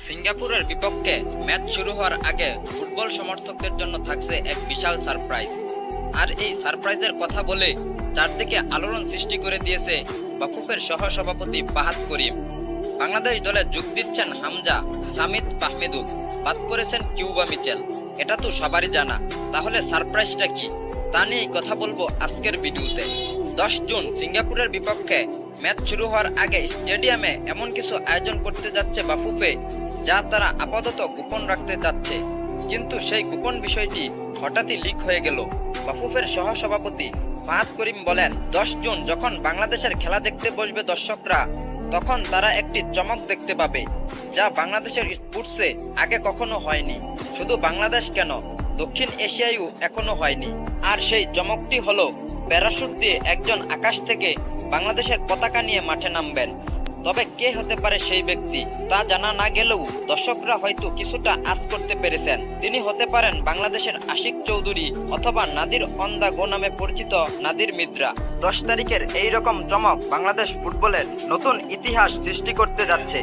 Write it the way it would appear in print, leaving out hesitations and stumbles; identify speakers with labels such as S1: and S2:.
S1: সিঙ্গাপুরের বিপক্ষে ম্যাচ শুরু হওয়ার আগে ফুটবল সমর্থকদের জন্য থাকছে এক বিশাল সারপ্রাইজ। আর এই সারপ্রাইজের কথা বলে চারদিকে আলোড়ন সৃষ্টি করে দিয়েছে বাফুফের সহসভাপতি ফাহাদ করিম। বাংলাদেশ দলে যোগ দিচ্ছেন হামজা, সামিদ, ফাহমিদুল, বাদ পড়েছেন কিউবা মিচেল। এটা তো সবারই জানা, তাহলে সারপ্রাইজটা কি তা নিয়েই কথা বলবো আজকের ভিডিওতে। 10 জুন সিঙ্গাপুরের বিপক্ষে ম্যাচ শুরু হওয়ার আগে স্টেডিয়ামে এমন কিছু আয়োজন করতে যাচ্ছে বাফুফে, যা তারা আপাতত গোপন রাখতে চাচ্ছে। কিন্তু সেই গোপন বিষয়টি হঠাৎই লিক হয়ে গেল। বাফুফের সহসভাপতি ফাহাদ করিম বলেন, 10 জুন যখন বাংলাদেশের খেলা দেখতে বসবে দর্শকরা, তখন তারা একটি চমক দেখতে পাবে, যা বাংলাদেশের স্পোর্টসে আগে কখনো হয়নি। শুধু বাংলাদেশ কেন, দক্ষিণ এশিয়ায়ও এখনো হয়নি। আর সেই চমকটি হলো প্যারাশুট দিয়ে একজন আকাশ থেকে বাংলাদেশের পতাকা নিয়ে মাঠে নামবেন। তবে কে হতে পারে সেই ব্যক্তি তা জানা না গেলেও দর্শকরা হয়তো কিছুটা আঁচ করতে পেরেছেন। তিনি হতে পারেন বাংলাদেশের আশিক চৌধুরী অথবা নাদির অন দ্য গো নামে পরিচিত নাদির মিদ্রা। 10 তারিখের এই রকম চমক বাংলাদেশ ফুটবলের নতুন ইতিহাস সৃষ্টি করতে যাচ্ছে।